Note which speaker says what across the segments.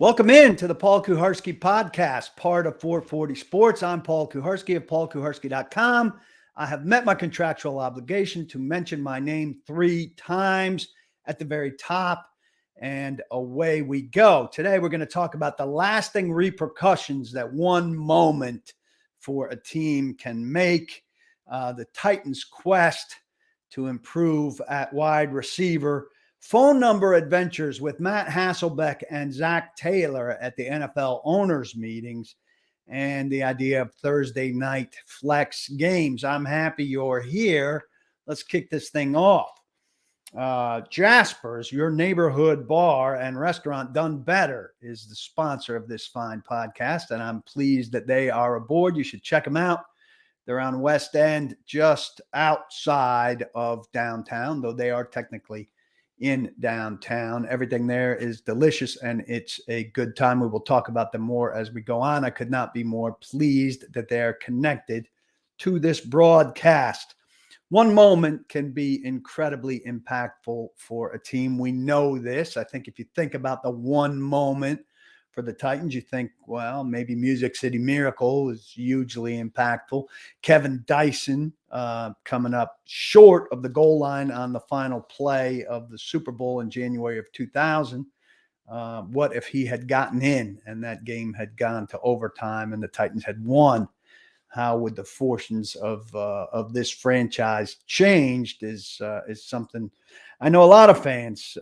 Speaker 1: Welcome in to the Paul Kuharsky podcast, part of 440 Sports. I'm Paul Kuharsky of paulkuharsky.com. I have met my contractual obligation to mention my name 3 times at the very top, and away we go. Today, we're going to talk about the lasting repercussions that one moment for a team can make. The Titans' quest to improve at wide receiver. Phone number adventures with Matt Hasselbeck and Zach Taylor at the NFL owners meetings, and the idea of Thursday night flex games. I'm happy you're here. Let's kick this thing off. Jasper's, your neighborhood bar and restaurant done better, is the sponsor of this fine podcast, and I'm pleased that they are aboard. You should check them out. They're on West End, just outside of downtown, though they are technically in downtown. Everything there is delicious and it's a good time. We will talk about them more as we go on. I could not be more pleased that they're connected to this broadcast. One moment can be incredibly impactful for a team. We know this. I think if you think about the one moment for the Titans, you think, well, maybe Music City Miracle is hugely impactful. Kevin Dyson coming up short of the goal line on the final play of the Super Bowl in January of 2000. What if he had gotten in and that game had gone to overtime and the Titans had won? How would the fortunes of this franchise changed is something I know a lot of fans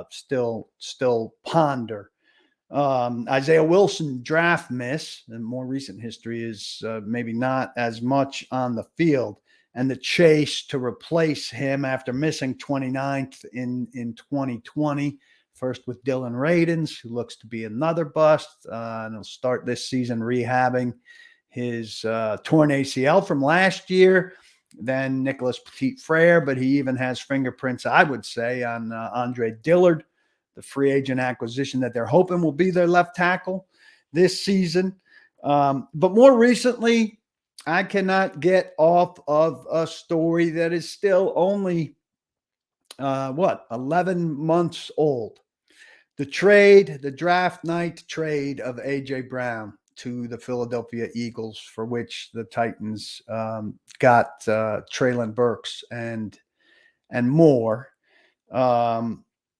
Speaker 1: still ponder. Isaiah Wilson draft miss in more recent history is maybe not as much on the field, and the chase to replace him after missing 29th in 2020, first with Dylan Radins, who looks to be another bust, and he'll start this season rehabbing his torn ACL from last year. Then Nicholas Petit-Frere, but he even has fingerprints, I would say, on Andre Dillard, the free agent acquisition that they're hoping will be their left tackle this season. But more recently, I cannot get off of a story that is still only, 11 months old. The draft night trade of A.J. Brown to the Philadelphia Eagles, for which the Titans got Treylon Burks and more.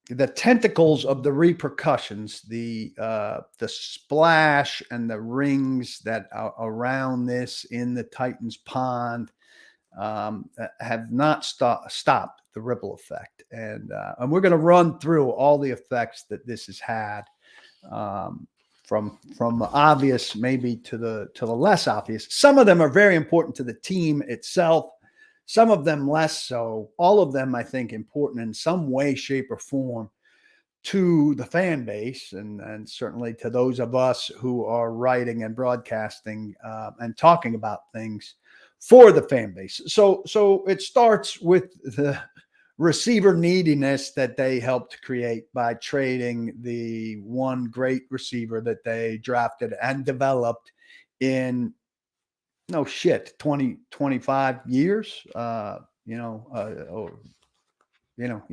Speaker 1: The tentacles of the repercussions, the splash and the rings that are around this in the Titans pond have not stopped the ripple effect. And we're going to run through all the effects that this has had, from obvious maybe to the less obvious. Some of them are very important to the team itself. Some of them less so. All of them, I think, important in some way, shape, or form to the fan base, and certainly to those of us who are writing and broadcasting and talking about things for the fan base. So it starts with the receiver neediness that they helped create by trading the one great receiver that they drafted and developed in 20, 25 years. You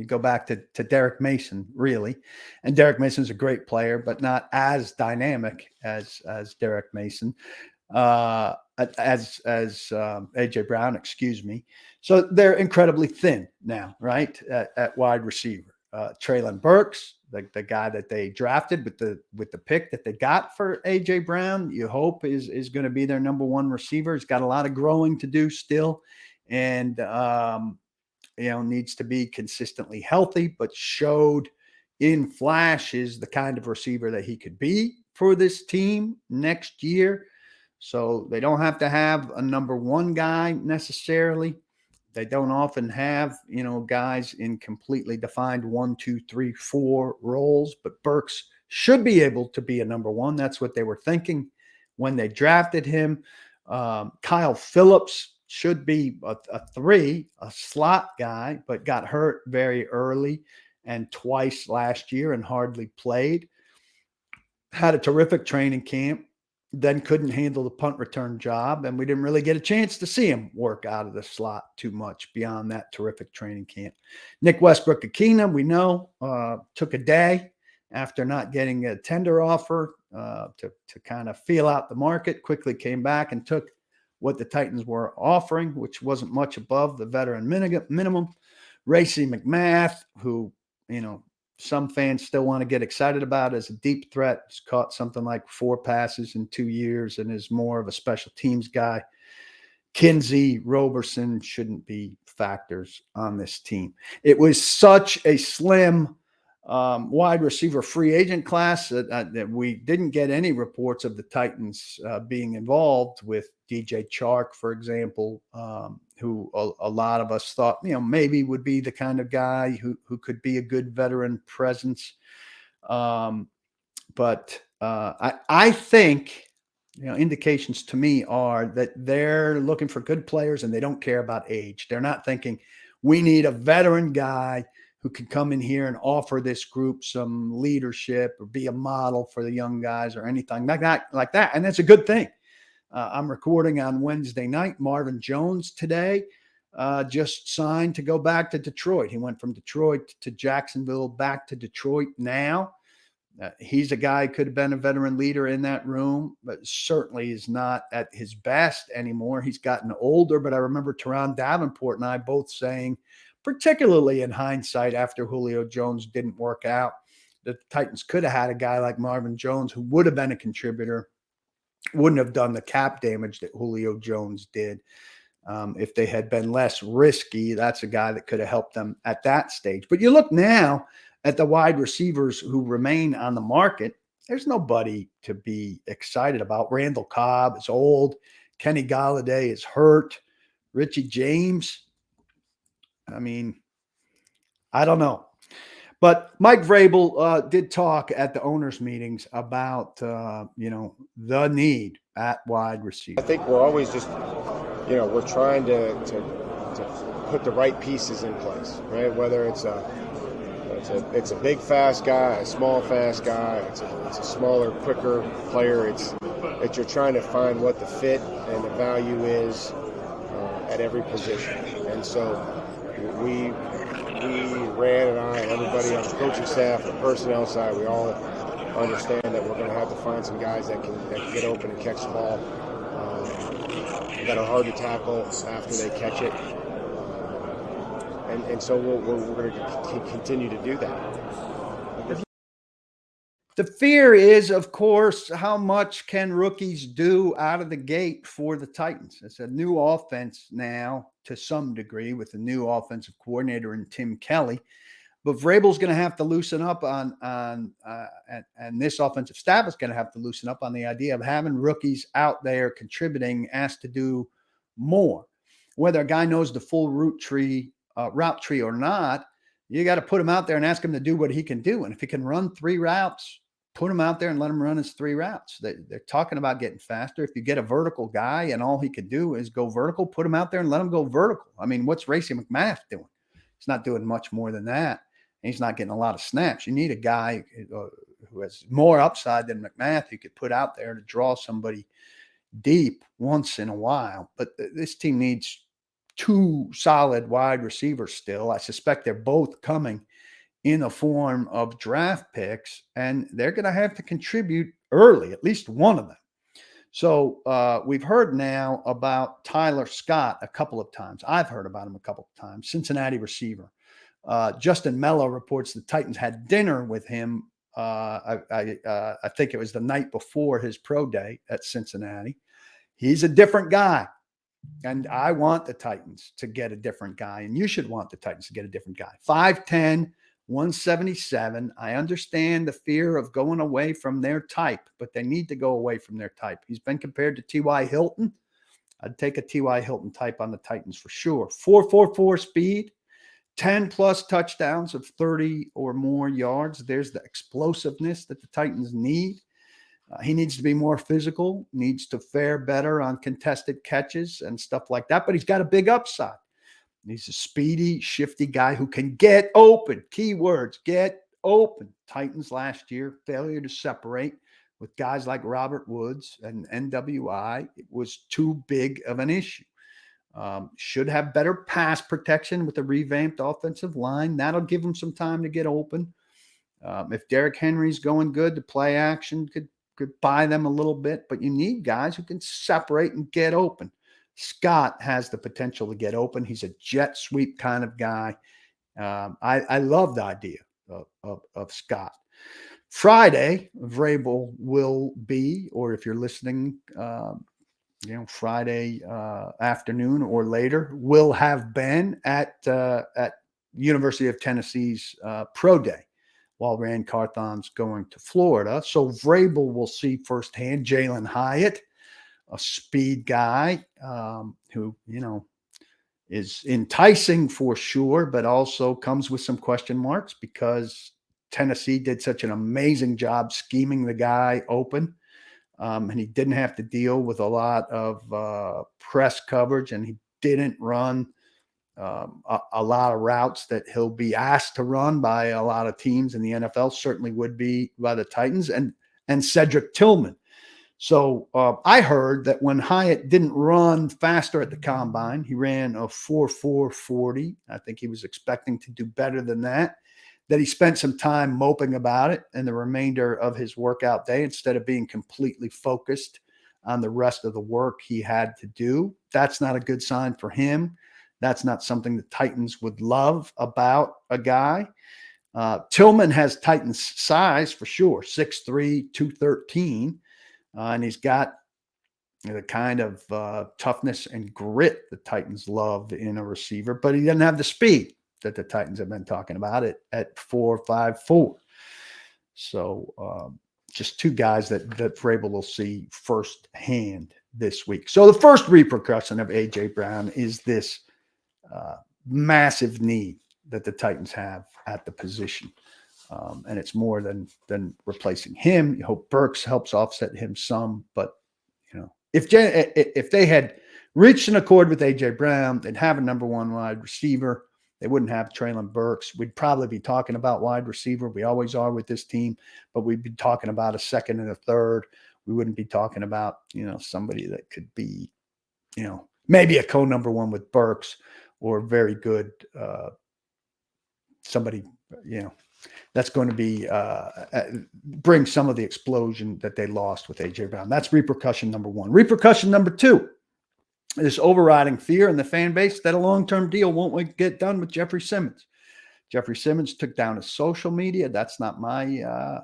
Speaker 1: go back to Derek Mason, really. And Derek Mason's a great player, but not as dynamic as Derek Mason, as A.J. Brown, excuse me. So they're incredibly thin now, right, at wide receiver. Treylon Burks, the guy that they drafted with the pick that they got for A.J. Brown, you hope is going to be their number one receiver. He's got a lot of growing to do still, and needs to be consistently healthy, but showed in flashes the kind of receiver that he could be for this team next year. So they don't have to have a number one guy necessarily. They don't often have, guys in completely defined 1, 2, 3, 4 roles, but Burks should be able to be a number one. That's what they were thinking when they drafted him. Kyle Phillips should be a 3, a slot guy, but got hurt very early and twice last year and hardly played. Had a terrific training camp, then couldn't handle the punt return job, and we didn't really get a chance to see him work out of the slot too much beyond that terrific training camp. Nick Westbrook-Akina, we know, took a day after not getting a tender offer to kind of feel out the market, quickly came back and took what the Titans were offering, which wasn't much above the veteran minimum. Racey McMath, who, some fans still want to get excited about as a deep threat, has caught something like 4 passes in 2 years and is more of a special teams guy. Kinsey, Roberson shouldn't be factors on this team. It was such a slim wide receiver free agent class that we didn't get any reports of the Titans being involved with DJ Chark, for example, who a lot of us thought, maybe would be the kind of guy who could be a good veteran presence. But I think, indications to me are that they're looking for good players and they don't care about age. They're not thinking we need a veteran guy who can come in here and offer this group some leadership or be a model for the young guys or anything like that. And that's a good thing. I'm recording on Wednesday night. Marvin Jones today just signed to go back to Detroit. He went from Detroit to Jacksonville, back to Detroit now. He's a guy who could have been a veteran leader in that room, but certainly is not at his best anymore. He's gotten older, but I remember Teron Davenport and I both saying, particularly in hindsight after Julio Jones didn't work out, that the Titans could have had a guy like Marvin Jones who would have been a contributor, wouldn't have done the cap damage that Julio Jones did. If they had been less risky, that's a guy that could have helped them at that stage. But you look now at the wide receivers who remain on the market, there's nobody to be excited about. Randall Cobb is old. Kenny Golladay is hurt. Richie James, I mean, I don't know. But Mike Vrabel did talk at the owners' meetings about, the need at wide receiver.
Speaker 2: I think we're always just, we're trying to put the right pieces in place, right? Whether it's a big fast guy, a small fast guy, it's a smaller, quicker player. It's you're trying to find what the fit and the value is at every position. And so we, Rand and I, everybody on the coaching staff, the personnel side, we all understand that we're going to have to find some guys that can get open and catch the ball, that are hard to tackle after they catch it. And so we're going to continue to do that.
Speaker 1: The fear is, of course, how much can rookies do out of the gate for the Titans? It's a new offense now to some degree with a new offensive coordinator in Tim Kelly. But Vrabel's going to have to loosen up and this offensive staff is going to have to loosen up on the idea of having rookies out there contributing, asked to do more. Whether a guy knows the full route tree or not, you got to put him out there and ask him to do what he can do. And if he can run 3 routes, put him out there and let him run his 3 routes. They're talking about getting faster. If you get a vertical guy and all he could do is go vertical, put him out there and let him go vertical. I mean, what's Racey McMath doing? He's not doing much more than that. And he's not getting a lot of snaps. You need a guy who has more upside than McMath you could put out there to draw somebody deep once in a while. But this team needs 2 solid wide receivers still. I suspect they're both coming in the form of draft picks, and they're going to have to contribute early, at least one of them. So we've heard now about Tyler Scott a couple of times. I've heard about him a couple of times, Cincinnati receiver. Justin Mello reports the Titans had dinner with him. I think it was the night before his pro day at Cincinnati. He's a different guy. And I want the Titans to get a different guy. And you should want the Titans to get a different guy. 5'10", 177. I understand the fear of going away from their type, but they need to go away from their type. He's been compared to T.Y. Hilton. I'd take a T.Y. Hilton type on the Titans for sure. 4.44 speed, 10-plus touchdowns of 30 or more yards. There's the explosiveness that the Titans need. He needs to be more physical, needs to fare better on contested catches and stuff like that, but he's got a big upside. He's a speedy, shifty guy who can get open. Key words, get open. Titans last year, failure to separate with guys like Robert Woods and NWI. It was too big of an issue. Should have better pass protection with a revamped offensive line. That'll give him some time to get open. If Derrick Henry's going good, the play action could buy them a little bit, but you need guys who can separate and get open. Scott has the potential to get open. He's a jet sweep kind of guy. I love the idea of Scott. Friday, Vrabel will be, or if you're listening, Friday afternoon or later, will have been at University of Tennessee's pro day while Rand Carthon's going to Florida. So Vrabel will see firsthand Jalen Hyatt, a speed guy who, is enticing for sure, but also comes with some question marks because Tennessee did such an amazing job scheming the guy open. And he didn't have to deal with a lot of press coverage, and he didn't run a lot of routes that he'll be asked to run by a lot of teams in the NFL, certainly would be by the Titans, and Cedric Tillman. So I heard that when Hyatt didn't run faster at the combine, he ran a 4.440. I think he was expecting to do better than that he spent some time moping about it in the remainder of his workout day instead of being completely focused on the rest of the work he had to do. That's not a good sign for him. That's not something the Titans would love about a guy. Tillman has Titans size for sure, 6'3", 213. And he's got the kind of toughness and grit the Titans love in a receiver, but he doesn't have the speed that the Titans have been talking about it at 4.54. So just two guys that Vrabel will see firsthand this week. So the first repercussion of A.J. Brown is this massive need that the Titans have at the position. And it's more than replacing him. You hope Burks helps offset him some, but if they had reached an accord with A.J. Brown, they'd have a number one wide receiver. They wouldn't have Treylon Burks. We'd probably be talking about wide receiver. We always are with this team, but we'd be talking about a second and a third. We wouldn't be talking about, somebody that could be, maybe a co-number one with Burks or very good somebody, that's going to be bring some of the explosion that they lost with A.J. Brown. That's repercussion number one. Repercussion number two, this overriding fear in the fan base that a long-term deal won't get done with Jeffrey Simmons. Jeffrey Simmons took down his social media. That's not my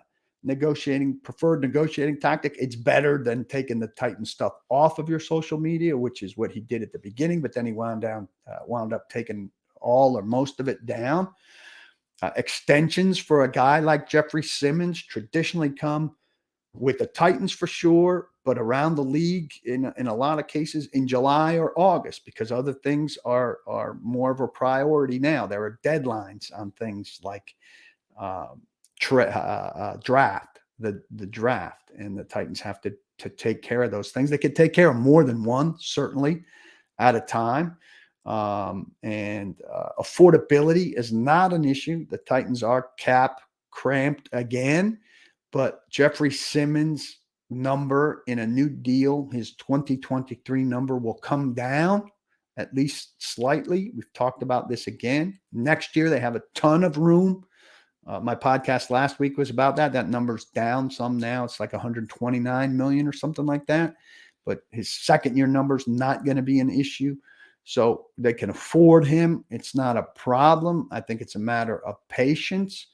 Speaker 1: preferred negotiating tactic. It's better than taking the Titan stuff off of your social media, which is what he did at the beginning, but then he wound up taking all or most of it down. Extensions for a guy like Jeffrey Simmons traditionally come with the Titans for sure, but around the league in a lot of cases in July or August, because other things are more of a priority now. There are deadlines on things like draft, the draft, and the Titans have to take care of those things. They could take care of more than one, certainly, at a time. And affordability is not an issue. The Titans are cap cramped again, but Jeffrey Simmons' number in a new deal, his 2023 number, will come down at least slightly. We've talked about this again. Next year, they have a ton of room. My podcast last week was about that. That number's down some now. It's like 129 million or something like that. But his second year number's not going to be an issue. So they can afford him. It's not a problem. I think it's a matter of patience.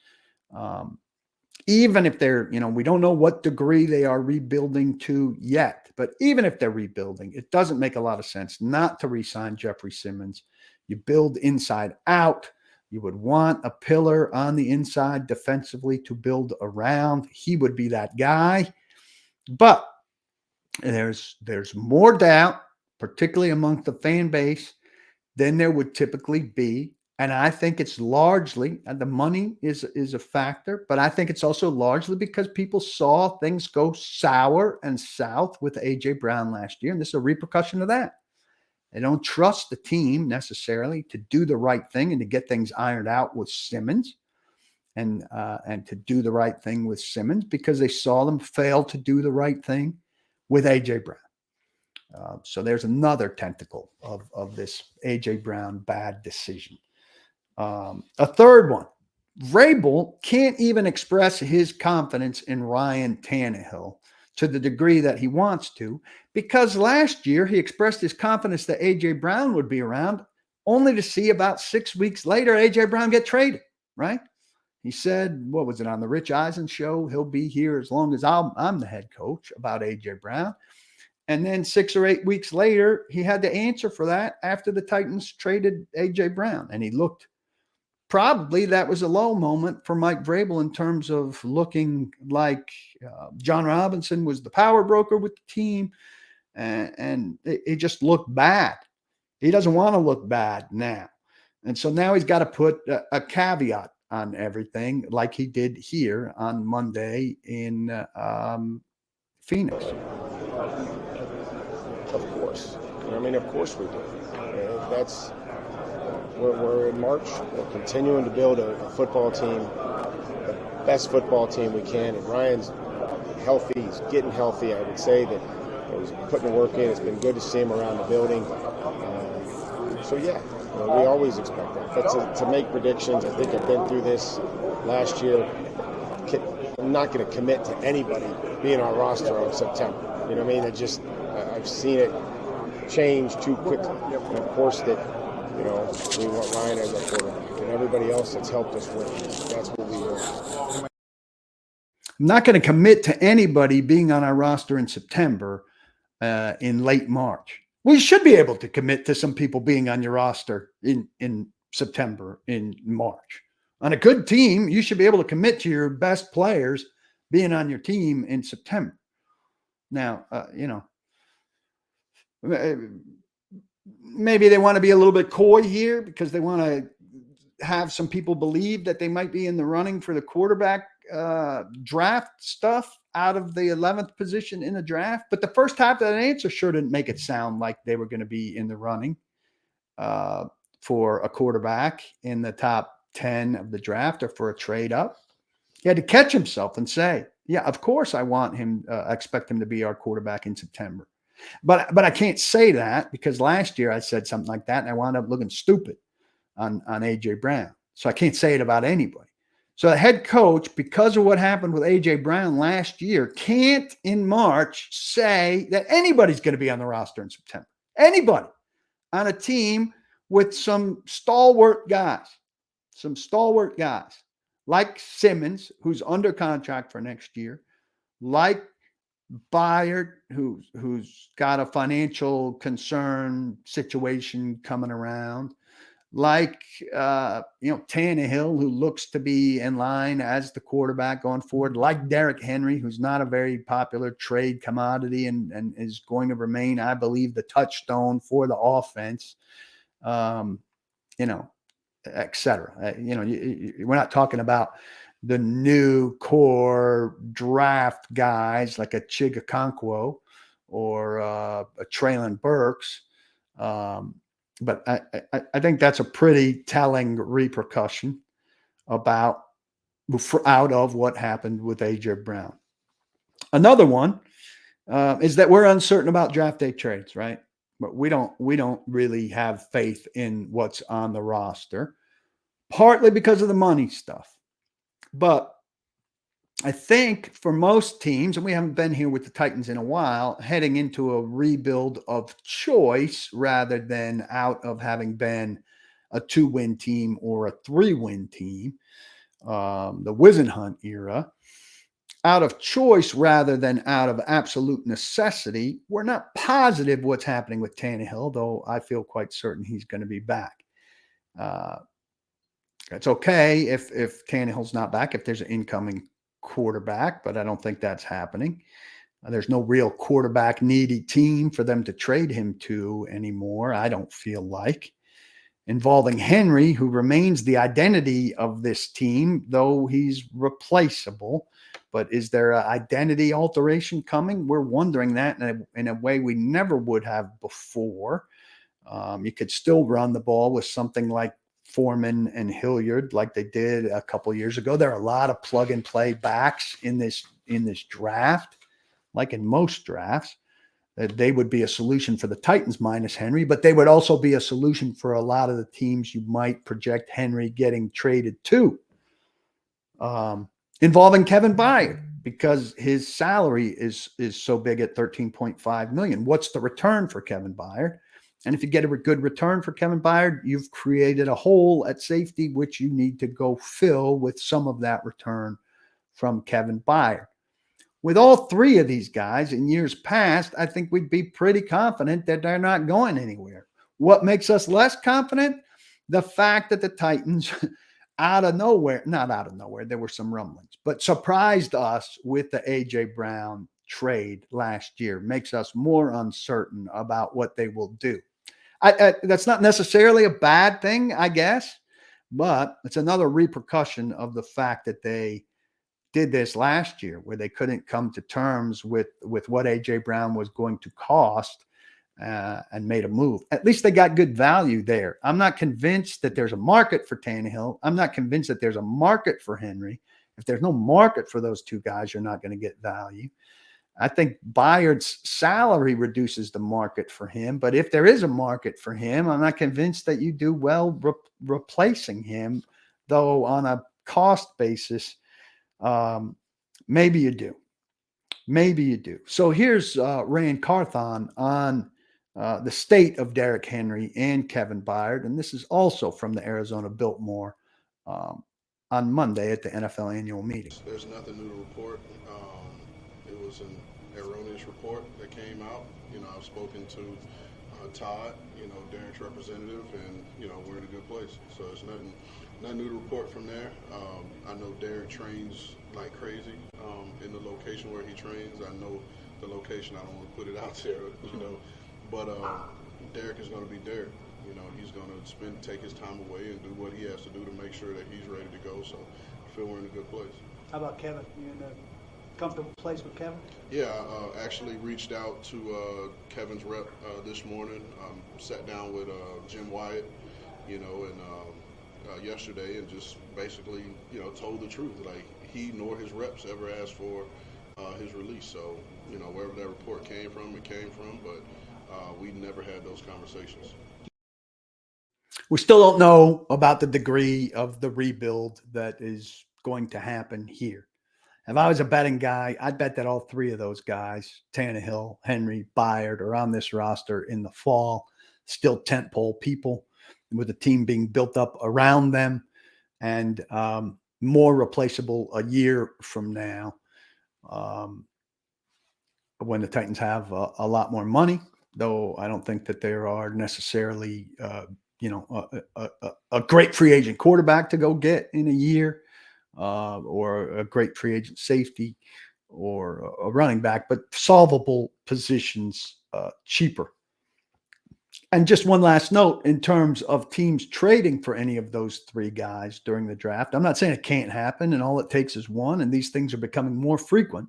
Speaker 1: Even if they're, we don't know what degree they are rebuilding to yet, but even if they're rebuilding, it doesn't make a lot of sense not to re-sign Jeffrey Simmons. You build inside out. You would want a pillar on the inside defensively to build around. He would be that guy. But there's more doubt, particularly among the fan base, than there would typically be. And I think it's largely, and the money is a factor, but I think it's also largely because people saw things go sour and south with A.J. Brown last year. And this is a repercussion of that. They don't trust the team necessarily to do the right thing and to get things ironed out with Simmons and to do the right thing with Simmons because they saw them fail to do the right thing with A.J. Brown. So there's another tentacle of this A.J. Brown bad decision. A third one, Vrabel can't even express his confidence in Ryan Tannehill to the degree that he wants to, because last year he expressed his confidence that A.J. Brown would be around, only to see about 6 weeks later A.J. Brown get traded, right? He said, what was it, on the Rich Eisen show? He'll be here as long as I'm the head coach, about A.J. Brown. And then 6 or 8 weeks later, he had to answer for that after the Titans traded A.J. Brown. And he looked, probably that was a low moment for Mike Vrabel in terms of looking like John Robinson was the power broker with the team. And it just looked bad. He doesn't want to look bad now. And so now he's got to put a caveat on everything, like he did here on Monday in Phoenix.
Speaker 2: Of course. I mean, of course we do. That's we're in March. We're continuing to build a football team, the best football team we can. And Ryan's healthy. He's getting healthy. I would say that he's putting the work in. It's been good to see him around the building. So yeah, we always expect that. But to make predictions, I think I've been through this last year. I'm not going to commit to anybody being on our roster on September. You know what I mean? I've seen it change too quickly. And of course that, we want Ryan as our quarterback, and everybody else that's helped us win. That's what we want.
Speaker 1: I'm not going to commit to anybody being on our roster in September, in late March. We should be able to commit to some people being on your roster in September, in March. On a good team, you should be able to commit to your best players being on your team in September. Now, maybe they want to be a little bit coy here because they want to have some people believe that they might be in the running for the quarterback draft stuff out of the 11th position in the draft. But the first half of that answer sure didn't make it sound like they were going to be in the running for a quarterback in the top 10 of the draft or for a trade up. He had to catch himself and say, yeah, of course I want him, expect him to be our quarterback in September. But I can't say that because last year I said something like that and I wound up looking stupid on A.J. Brown. So I can't say it about anybody. So the head coach, because of what happened with A.J. Brown last year, can't in March say that anybody's going to be on the roster in September. Anybody on a team with some stalwart guys like Simmons, who's under contract for next year, like Byard, who's got a financial concern situation coming around, like Tannehill, who looks to be in line as the quarterback going forward, like Derrick Henry, who's not a very popular trade commodity and is going to remain, I believe, the touchstone for the offense, et cetera. We're not talking about the new core draft guys like a Chigakonkwo or a Traylon Burks. But I think that's a pretty telling repercussion out of what happened with A.J. Brown. Another one is that we're uncertain about draft day trades, right? But we don't really have faith in what's on the roster, partly because of the money stuff. But I think for most teams, and we haven't been here with the Titans in a while, heading into a rebuild of choice rather than out of having been a 2-win team or a 3-win team, the Wisenhunt era, out of choice rather than out of absolute necessity, we're not positive what's happening with Tannehill, though I feel quite certain he's going to be back. It's okay if Tannehill's not back, if there's an incoming quarterback, but I don't think that's happening. There's no real quarterback needy team for them to trade him to anymore, I don't feel like. Involving Henry, who remains the identity of this team, though he's replaceable. But is there an identity alteration coming? We're wondering that in a way we never would have before. You could still run the ball with something like Foreman and Hilliard like they did a couple years ago. There are a lot of plug and play backs in this draft, like in most drafts. They would be a solution for the Titans minus Henry, but they would also be a solution for a lot of the teams you might project Henry getting traded to. involving Kevin Byard, because his salary is so big at $13.5 million. What's the return for Kevin Byard? And if you get a good return for Kevin Byard, you've created a hole at safety, which you need to go fill with some of that return from Kevin Byard. With all three of these guys in years past, I think we'd be pretty confident that they're not going anywhere. What makes us less confident? The fact that the Titans, out of nowhere, not out of nowhere, there were some rumblings, but surprised us with the A.J. Brown trade last year, makes us more uncertain about what they will do. That's not necessarily a bad thing, I guess, but it's another repercussion of the fact that they did this last year, where they couldn't come to terms with what A.J. Brown was going to cost, and made a move. At least they got good value there. I'm not convinced that there's a market for Tannehill. I'm not convinced that there's a market for Henry. If there's no market for those two guys, you're not going to get value. I think Byard's salary reduces the market for him. But if there is a market for him, I'm not convinced that you do well replacing him, though on a cost basis, maybe you do. Maybe you do. So here's Rand Carthon on the state of Derrick Henry and Kevin Byard. And this is also from the Arizona Biltmore on Monday at the NFL annual meeting.
Speaker 3: There's nothing new to report. It was an erroneous report that came out. I've spoken to Todd, Derrick's representative, and, we're in a good place. So there's nothing new to report from there. I know Derrick trains like crazy in the location where he trains. I know the location. I don't want to put it out there, but Derrick is going to be Derrick. He's going to take his time away and do what he has to do to make sure that he's ready to go. So I feel we're in a good place.
Speaker 4: How about Kevin? You in a comfortable place with Kevin?
Speaker 3: Yeah, actually reached out to Kevin's rep this morning. Sat down with Jim Wyatt, and yesterday, and just basically, told the truth. Like, he nor his reps ever asked for his release. So, wherever that report came from, it came from. But we never had those conversations.
Speaker 1: We still don't know about the degree of the rebuild that is going to happen here. If I was a betting guy, I'd bet that all three of those guys, Tannehill, Henry, Byard, are on this roster in the fall, still tentpole people, with the team being built up around them, and more replaceable a year from now, when the Titans have a lot more money, though I don't think that there are necessarily a great free agent quarterback to go get in a year, or a great free agent safety, or a running back, but solvable positions cheaper. And just one last note in terms of teams trading for any of those three guys during the draft. I'm not saying it can't happen and all it takes is one, and these things are becoming more frequent.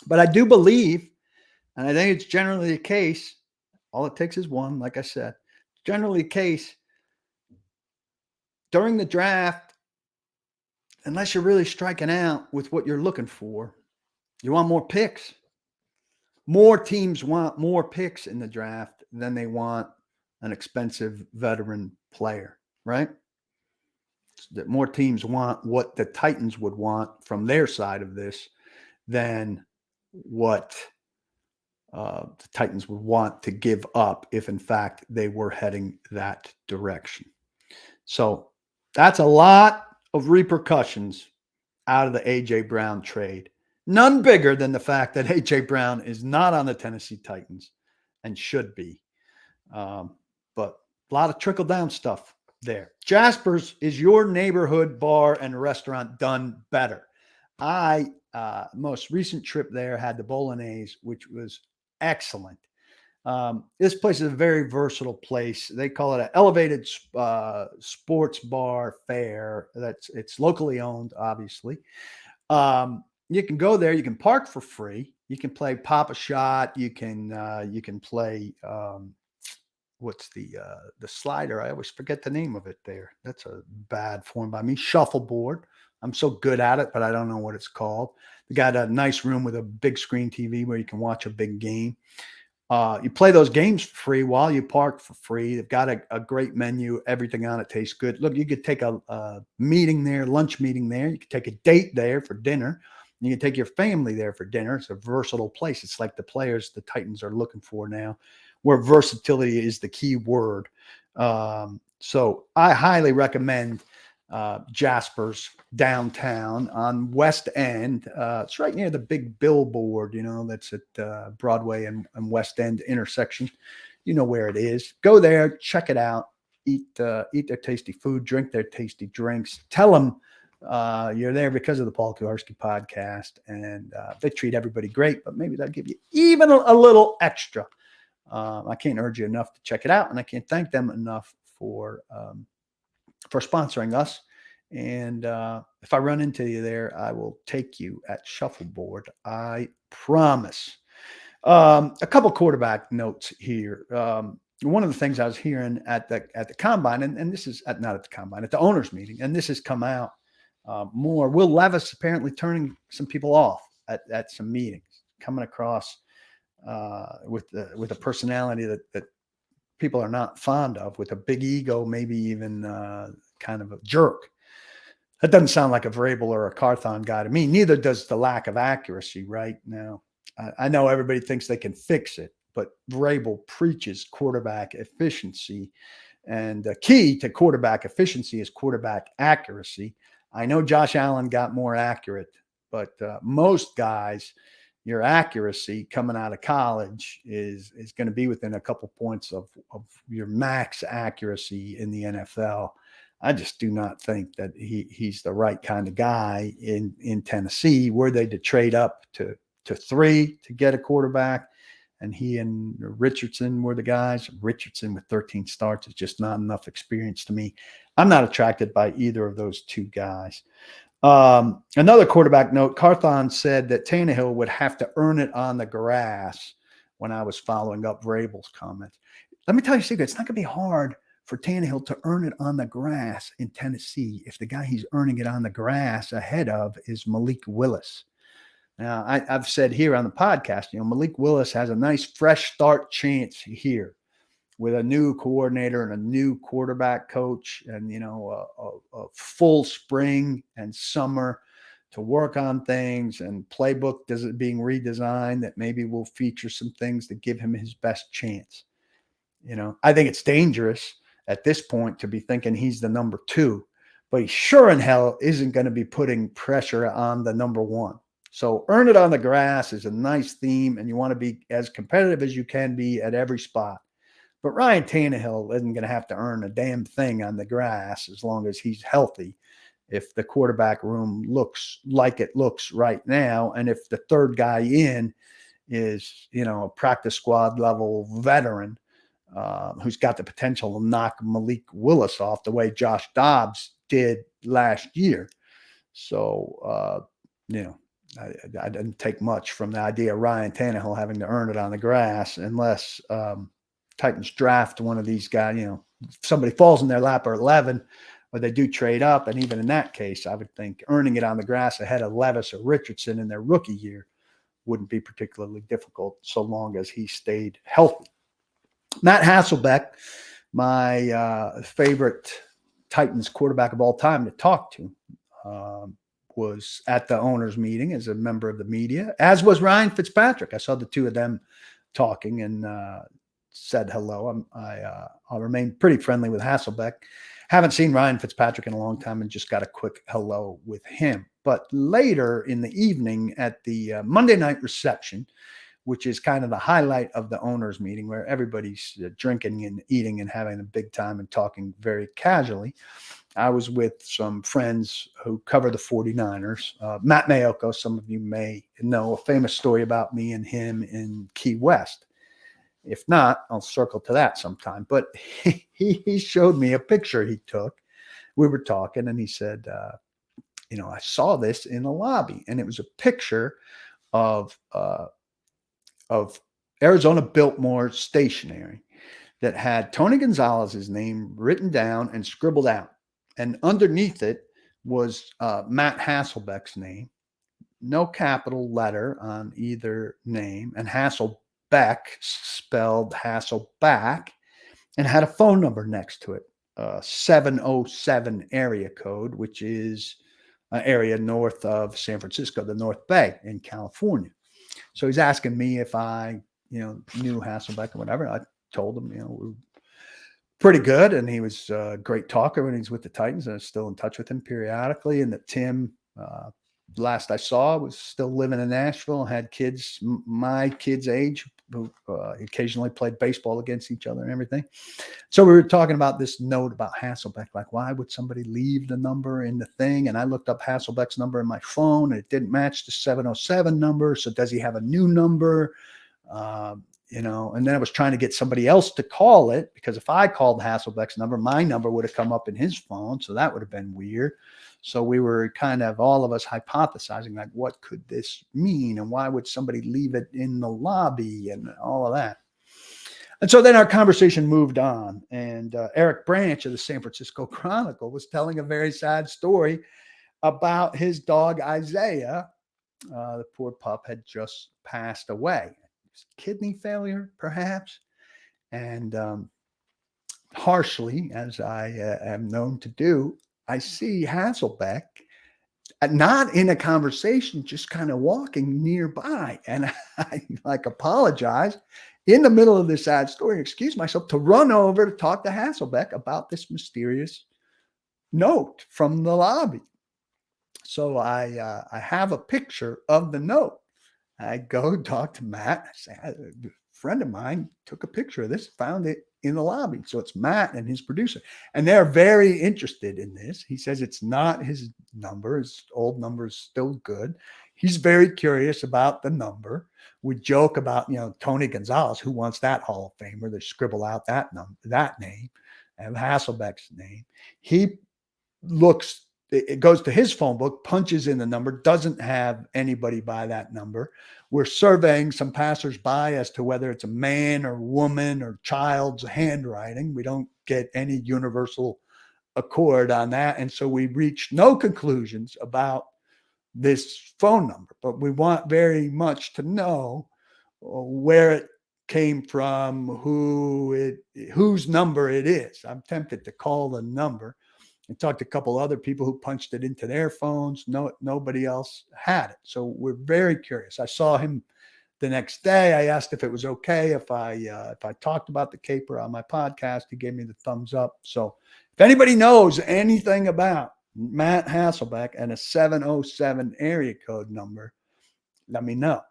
Speaker 1: But I do believe, and I think it's generally the case, all it takes is one, like I said, generally the case during the draft, unless you're really striking out with what you're looking for, you want more picks. More teams want more picks in the draft than they want an expensive veteran player, right? That more teams want what the Titans would want from their side of this than what the Titans would want to give up if, in fact, they were heading that direction. So that's a lot of repercussions out of the A.J. Brown trade. None bigger than the fact that A.J. Brown is not on the Tennessee Titans and should be. But a lot of trickle-down stuff there. Jasper's is your neighborhood bar and restaurant done better. Most recent trip there had the bolognese, which was excellent. This place is a very versatile place. They call it an elevated sports bar fare. It's locally owned, obviously. You can go there. You can park for free. You can play Pop-A-Shot. You can play what's the slider? I always forget the name of it there. That's a bad form by me. Shuffleboard. I'm so good at it, but I don't know what it's called. They got a nice room with a big screen TV where you can watch a big game. You play those games for free while you park for free. They've got a great menu. Everything on it tastes good. Look, you could take a meeting there, lunch meeting there. You could take a date there for dinner. You can take your family there for dinner. It's a versatile place. It's like the players the Titans are looking for now, where versatility is the key word. So I highly recommend Jasper's downtown on West End. It's right near the big billboard, that's at Broadway and West End intersection. You know where it is. Go there, check it out, eat their tasty food, drink their tasty drinks. Tell them you're there because of the Paul Kuharsky podcast, and they treat everybody great, but maybe they'll give you even a little extra. I can't urge you enough to check it out, and I can't thank them enough for sponsoring us. And if I run into you there, I will take you at shuffleboard. I promise. A couple quarterback notes here. One of the things I was hearing at the combine, and this is not at the combine, at the owners meeting, and this has come out more. Will Levis apparently turning some people off at some meetings, coming across with a personality that people are not fond of, with a big ego, maybe even kind of a jerk. That doesn't sound like a Vrabel or a Carthon guy to me. Neither does the lack of accuracy right now. I know everybody thinks they can fix it, but Vrabel preaches quarterback efficiency. And the key to quarterback efficiency is quarterback accuracy. I know Josh Allen got more accurate, but most guys, your accuracy coming out of college is going to be within a couple points of your max accuracy in the NFL. I just do not think that he's the right kind of guy in Tennessee. Were they to trade up to 3 to get a quarterback, and he and Richardson were the guys. Richardson with 13 starts is just not enough experience to me. I'm not attracted by either of those two guys. Another quarterback note, Carthon said that Tannehill would have to earn it on the grass when I was following up Vrabel's comments. Let me tell you a secret. It's not going to be hard for Tannehill to earn it on the grass in Tennessee if the guy he's earning it on the grass ahead of is Malik Willis. Now, I've said here on the podcast, Malik Willis has a nice fresh start chance here with a new coordinator and a new quarterback coach, and a full spring and summer to work on things, and playbook being redesigned that maybe will feature some things that give him his best chance. I think it's dangerous at this point to be thinking he's the number 2, but he sure in hell isn't going to be putting pressure on the number 1. So earn it on the grass is a nice theme, and you want to be as competitive as you can be at every spot. But Ryan Tannehill isn't going to have to earn a damn thing on the grass as long as he's healthy. If the quarterback room looks like it looks right now, and if the third guy in is, a practice squad level veteran who's got the potential to knock Malik Willis off the way Josh Dobbs did last year. So, I didn't take much from the idea of Ryan Tannehill having to earn it on the grass unless Titans draft one of these guys, somebody falls in their lap or 11, or they do trade up. And even in that case, I would think earning it on the grass ahead of Levis or Richardson in their rookie year wouldn't be particularly difficult so long as he stayed healthy. Matt Hasselbeck, my favorite Titans quarterback of all time to talk to, was at the owners meeting as a member of the media, as was Ryan Fitzpatrick. I saw the two of them talking and said hello. I'll remain pretty friendly with Hasselbeck. Haven't seen Ryan Fitzpatrick in a long time and just got a quick hello with him. But later in the evening at the Monday night reception, which is kind of the highlight of the owners meeting where everybody's drinking and eating and having a big time and talking very casually, I was with some friends who cover the 49ers. Matt Mayoko, some of you may know a famous story about me and him in Key West. If not, I'll circle to that sometime. But he showed me a picture he took. We were talking, and he said, I saw this in the lobby. And it was a picture of Arizona Biltmore stationery that had Tony Gonzalez's name written down and scribbled out. And underneath it was Matt Hasselbeck's name, no capital letter on either name, and Hasselbeck Beck, spelled Hasselbeck, and had a phone number next to it, 707 area code, which is an area north of San Francisco, the North Bay in California. So he's asking me if I, knew Hasselbeck or whatever. I told him, we're pretty good. And he was a great talker when he's with the Titans, and I'm still in touch with him periodically. And that Tim, last I saw, was still living in Nashville, had kids, my kids' age, who occasionally played baseball against each other and everything. So we were talking about this note about Hasselbeck, like, why would somebody leave the number in the thing? And I looked up Hasselbeck's number in my phone, and it didn't match the 707 number. So does he have a new number? And then I was trying to get somebody else to call it, because if I called Hasselbeck's number, my number would have come up in his phone. So that would have been weird. So we were kind of, all of us, hypothesizing, like, what could this mean? And why would somebody leave it in the lobby and all of that? And so then our conversation moved on. And Eric Branch of the San Francisco Chronicle was telling a very sad story about his dog, Isaiah. The poor pup had just passed away. Kidney failure, perhaps. And harshly, as I am known to do, I see Hasselbeck not in a conversation, just kind of walking nearby. And I apologize in the middle of this sad story, excuse myself, to run over to talk to Hasselbeck about this mysterious note from the lobby. So I have a picture of the note. I go talk to Matt. I say, a friend of mine took a picture of this, found it in the lobby. So it's Matt and his producer. And they're very interested in this. He says it's not his number. His old number is still good. He's very curious about the number. We joke about, Tony Gonzalez, who wants that Hall of Famer. They scribble out that number, that name, and Hasselbeck's name. He looks, it goes to his phone book, punches in the number, doesn't have anybody by that number. We're surveying some passersby as to whether it's a man or woman or child's handwriting. We don't get any universal accord on that. And so we reached no conclusions about this phone number, but we want very much to know where it came from, whose number it is. I'm tempted to call the number. I talked to a couple other people who punched it into their phones. Nobody else had it. So we're very curious. I saw him the next day. I asked if it was okay if I talked about the caper on my podcast. He gave me the thumbs up. So if anybody knows anything about Matt Hasselbeck and a 707 area code number, let me know.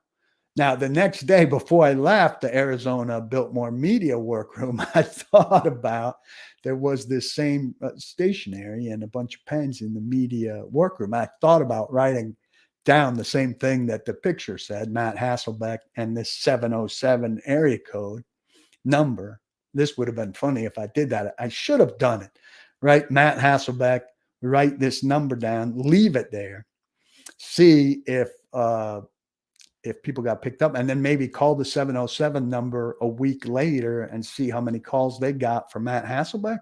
Speaker 1: Now, the next day before I left the Arizona Biltmore Media Workroom, I thought about, there was this same stationery and a bunch of pens in the media workroom. I thought about writing down the same thing that the picture said, Matt Hasselbeck and this 707 area code number. This would have been funny if I did that. I should have done it, right? Matt Hasselbeck, write this number down, leave it there, see if people got picked up, and then maybe call the 707 number a week later and see how many calls they got from Matt Hasselbeck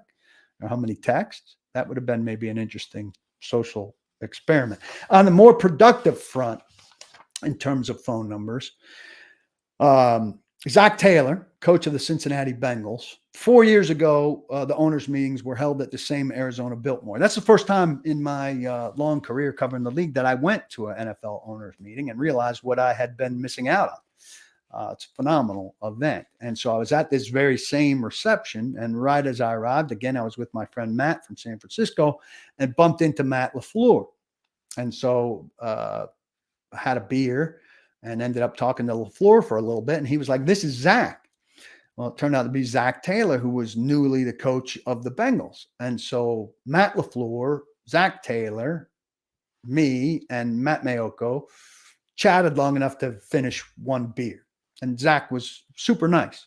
Speaker 1: or how many texts. That would have been maybe an interesting social experiment. On the more productive front, in terms of phone numbers, Zach Taylor, coach of the Cincinnati Bengals, 4 years ago, the owners' meetings were held at the same Arizona Biltmore. That's the first time in my long career covering the league that I went to an NFL owners' meeting and realized what I had been missing out on. It's a phenomenal event. And so I was at this very same reception, and right as I arrived, again, I was with my friend Matt from San Francisco and bumped into Matt LaFleur. And so I had a beer and ended up talking to LaFleur for a little bit. And he was like, "This is Zach." Well, it turned out to be Zach Taylor, who was newly the coach of the Bengals. And so Matt LaFleur, Zach Taylor, me, and Matt Mayoko chatted long enough to finish one beer. And Zach was super nice.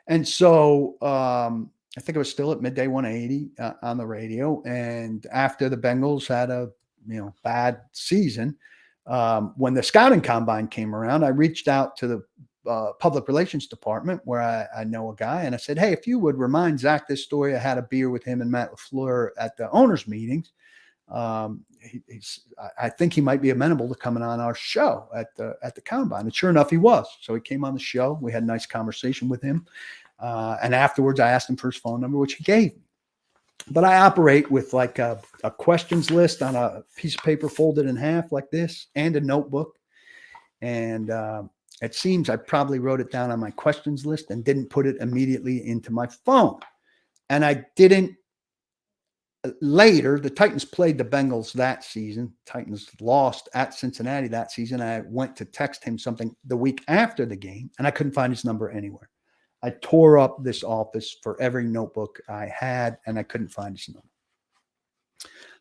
Speaker 1: And so I think it was still at midday 180 on the radio. And after the Bengals had a bad season, when the scouting combine came around, I reached out to the public relations department where I know a guy, and I said, "Hey, if you would remind Zach this story, I had a beer with him and Matt LaFleur at the owners' meetings. I think he might be amenable to coming on our show at the combine. And sure enough, he was. So he came on the show. We had a nice conversation with him. And afterwards, I asked him for his phone number, which he gave me. But I operate with like a questions list on a piece of paper folded in half like this and a notebook. And it seems I probably wrote it down on my questions list and didn't put it immediately into my phone. And I didn't. Later, the Titans played the Bengals that season. Titans lost at Cincinnati that season. I went to text him something the week after the game, and I couldn't find his number anywhere. I tore up this office for every notebook I had, and I couldn't find his number.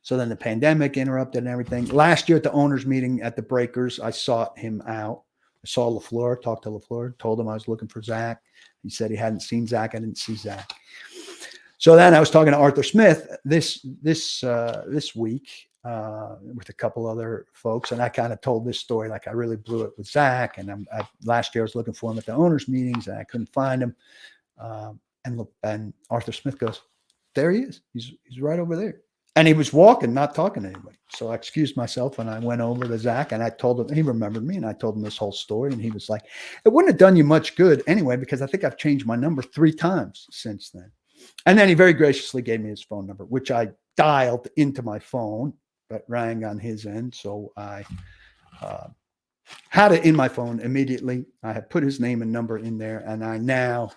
Speaker 1: So then the pandemic interrupted and everything. Last year at the owners' meeting at the Breakers, I sought him out. I saw LaFleur, talked to LaFleur, told him I was looking for Zach. He said he hadn't seen Zach. I didn't see Zach. So then I was talking to Arthur Smith this week with a couple other folks, and I kind of told this story like I really blew it with Zach. And last year I was looking for him at the owners' meetings, and I couldn't find him. And Arthur Smith goes, "There he is. He's right over there." And he was walking, not talking to anybody. So I excused myself and I went over to Zach and I told him, he remembered me, and I told him this whole story. And he was like, "It wouldn't have done you much good anyway, because I think I've changed my number 3 times since then." And then he very graciously gave me his phone number, which I dialed into my phone, but rang on his end. So I had it in my phone immediately. I had put his name and number in there, and I now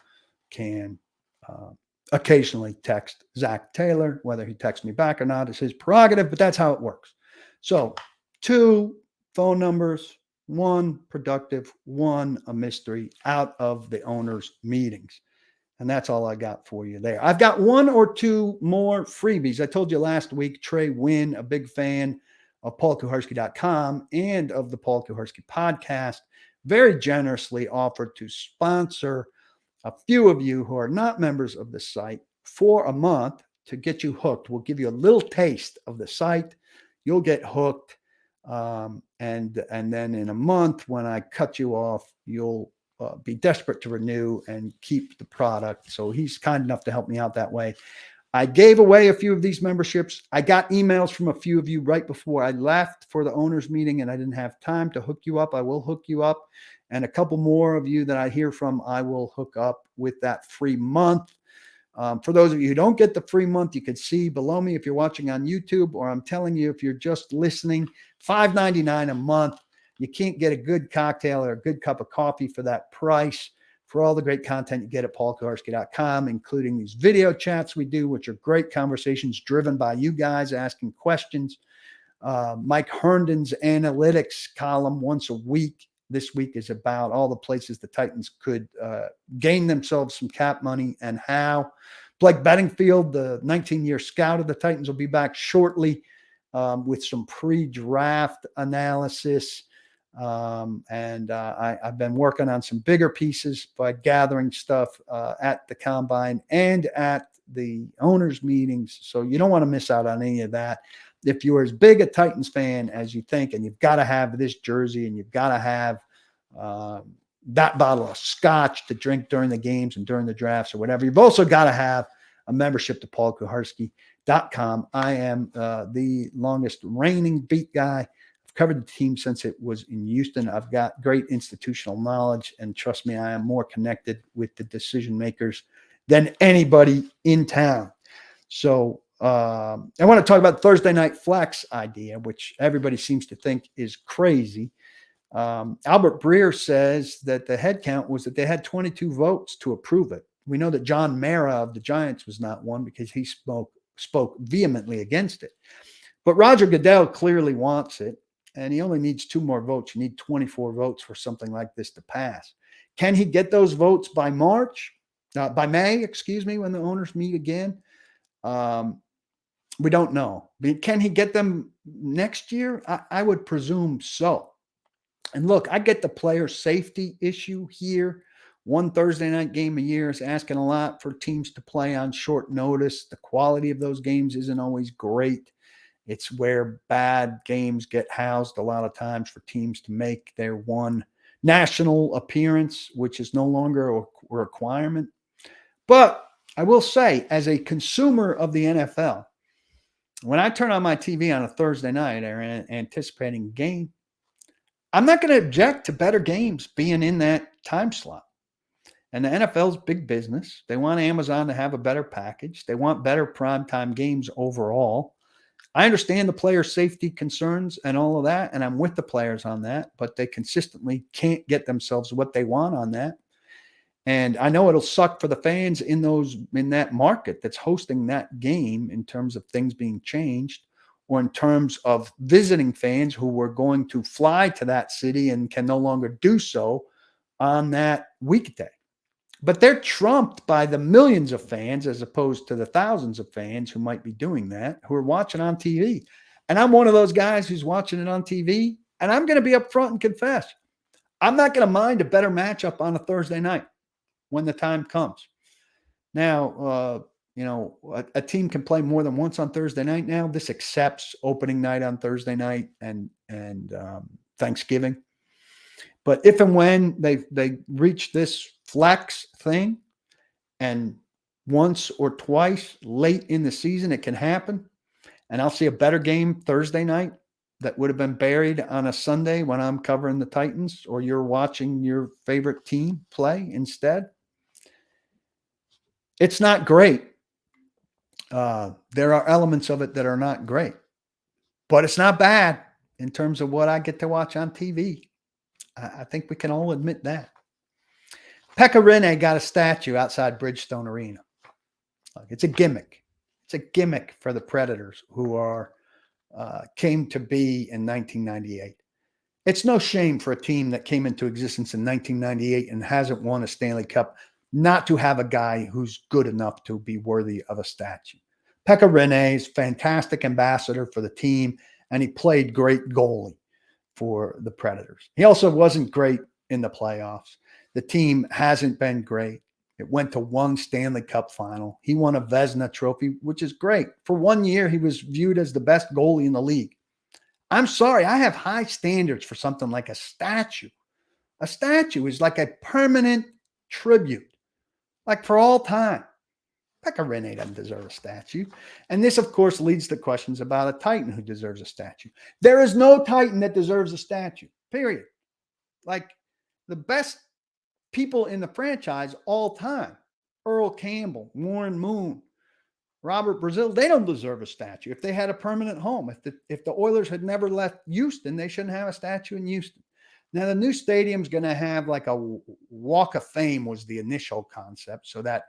Speaker 1: can occasionally text Zach Taylor. Whether he texts me back or not is his prerogative, but that's how it works. So 2 phone numbers, 1 productive, 1 a mystery out of the owners' meetings. And that's all I got for you there. I've got 1 or 2 more freebies. I told you last week, Trey Wynn, a big fan of PaulKuharsky.com and of the Paul Kuharsky podcast, very generously offered to sponsor a few of you who are not members of the site for a month to get you hooked. We'll give you a little taste of the site. You'll get hooked. And then in a month, when I cut you off, you'll be desperate to renew and keep the product. So he's kind enough to help me out that way. I gave away a few of these memberships. I got emails from a few of you right before I left for the owners meeting, and I didn't have time to hook you up. I will hook you up. And a couple more of you that I hear from, I will hook up with that free month. For those of you who don't get the free month, you can see below me if you're watching on YouTube, or I'm telling you if you're just listening, $5.99 a month. You can't get a good cocktail or a good cup of coffee for that price. For all the great content you get at paulkuharsky.com, including these video chats we do, which are great conversations driven by you guys asking questions. Mike Herndon's analytics column once a week. This week is about all the places the Titans could gain themselves some cap money and how. Blake Bedingfield, the 19-year scout of the Titans, will be back shortly with some pre-draft analysis. I've been working on some bigger pieces by gathering stuff at the combine and at the owners' meetings. So you don't want to miss out on any of that. If you're as big a Titans fan as you think, and you've got to have this jersey and you've got to have that bottle of scotch to drink during the games and during the drafts or whatever, you've also got to have a membership to paulkuharsky.com. I am the longest reigning beat guy. Covered the team since it was in Houston. I've got great institutional knowledge, and trust me, I am more connected with the decision makers than anybody in town. So I want to talk about the Thursday night flex idea, which everybody seems to think is crazy. Albert Breer says that the head count was that they had 22 votes to approve it. We know that John Mara of the Giants was not one because he spoke vehemently against it. But Roger Goodell clearly wants it. And he only needs 2 more votes. You need 24 votes for something like this to pass. Can he get those votes by May, when the owners meet again? We don't know. But can he get them next year? I would presume so. And look, I get the player safety issue here. 1 Thursday night game a year is asking a lot for teams to play on short notice. The quality of those games isn't always great. It's where bad games get housed a lot of times for teams to make their 1 national appearance, which is no longer a requirement. But I will say, as a consumer of the NFL, when I turn on my TV on a Thursday night or anticipating a game, I'm not going to object to better games being in that time slot. And the NFL's big business. They want Amazon to have a better package. They want better primetime games overall. I understand the player safety concerns and all of that, and I'm with the players on that, but they consistently can't get themselves what they want on that. And I know it'll suck for the fans in that market that's hosting that game in terms of things being changed, or in terms of visiting fans who were going to fly to that city and can no longer do so on that weekday. But they're trumped by the millions of fans as opposed to the thousands of fans who might be doing that, who are watching on TV. And I'm one of those guys who's watching it on TV. And I'm going to be upfront and confess, I'm not going to mind a better matchup on a Thursday night when the time comes. Now, a team can play more than once on Thursday night now. This accepts opening night on Thursday night and Thanksgiving. But if and when they reach this flex thing, and once or twice late in the season, it can happen. And I'll see a better game Thursday night that would have been buried on a Sunday when I'm covering the Titans, or you're watching your favorite team play instead. It's not great. There are elements of it that are not great, but it's not bad in terms of what I get to watch on TV. I think we can all admit that. Pekka Rinne got a statue outside Bridgestone Arena. It's a gimmick. It's a gimmick for the Predators, who came to be in 1998. It's no shame for a team that came into existence in 1998 and hasn't won a Stanley Cup not to have a guy who's good enough to be worthy of a statue. Pekka Rinne is a fantastic ambassador for the team, and he played great goalie for the Predators. He also wasn't great in the playoffs. The team hasn't been great. It went to one Stanley Cup final. He won a Vezina trophy, which is great. For 1 year, he was viewed as the best goalie in the league. I'm sorry, I have high standards for something like a statue. A statue is like a permanent tribute, like for all time. Pekka Rinne doesn't deserve a statue. And this, of course, leads to questions about a Titan who deserves a statue. There is no Titan that deserves a statue, period. Like the best people in the franchise all time, Earl Campbell, Warren Moon, Robert Brazil, they don't deserve a statue if they had a permanent home. If the Oilers had never left Houston, they shouldn't have a statue in Houston. Now, the new stadium's going to have like a walk of fame was the initial concept, so that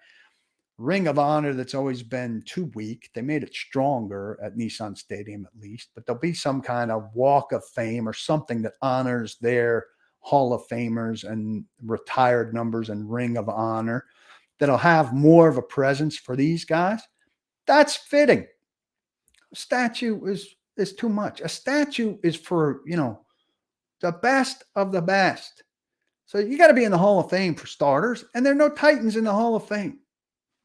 Speaker 1: Ring of Honor that's always been too weak. They made it stronger at Nissan Stadium at least, but there'll be some kind of walk of fame or something that honors their Hall of Famers and retired numbers and Ring of Honor that'll have more of a presence for these guys. That's fitting. A statue is too much. A statue is for, the best of the best. So you got to be in the Hall of Fame for starters, and there are no Titans in the Hall of Fame.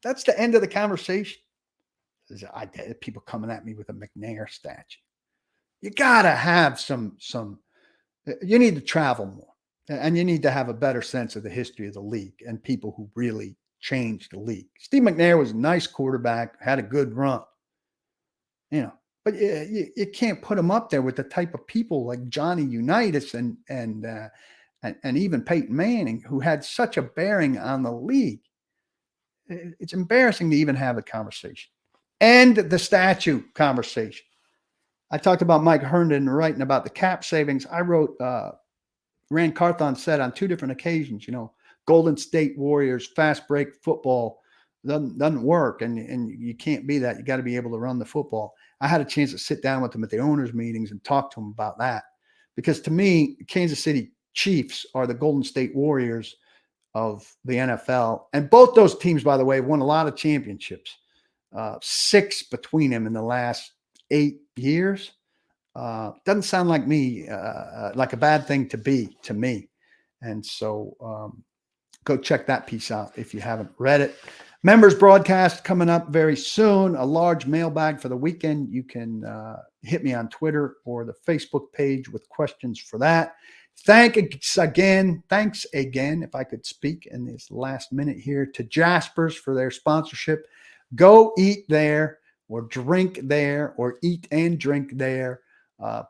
Speaker 1: That's the end of the conversation. People coming at me with a McNair statue. You got to have some, you need to travel more, and you need to have a better sense of the history of the league and people who really changed the league. Steve McNair was a nice quarterback, had a good run, but you can't put him up there with the type of people like Johnny Unitas and even Peyton Manning, who had such a bearing on the league. It's embarrassing to even have a conversation. And the statue conversation. I talked about Mike Herndon writing about the cap savings. I wrote, Rand Carthon said on 2 different occasions, Golden State Warriors, fast break football doesn't work. And you can't be that. You got to be able to run the football. I had a chance to sit down with them at the owners' meetings and talk to them about that. Because to me, Kansas City Chiefs are the Golden State Warriors of the NFL. And both those teams, by the way, won a lot of championships, 6 between them in the last 8 years. Doesn't sound like like a bad thing to be to me. And so go check that piece out if you haven't read it. Members broadcast coming up very soon, a large mailbag for the weekend. You can hit me on Twitter or the Facebook page with questions for that. Thanks again, if I could speak in this last minute here, to Jaspers for their sponsorship. Go eat there. or drink there or eat and drink there.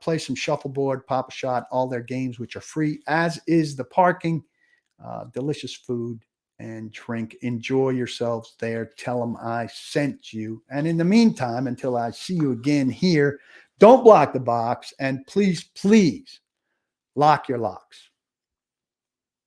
Speaker 1: Play some shuffleboard, pop a shot, all their games, which are free, as is the parking. Delicious food and drink. Enjoy yourselves there. Tell them I sent you. And in the meantime, until I see you again here, don't block the box. And please, please lock your locks.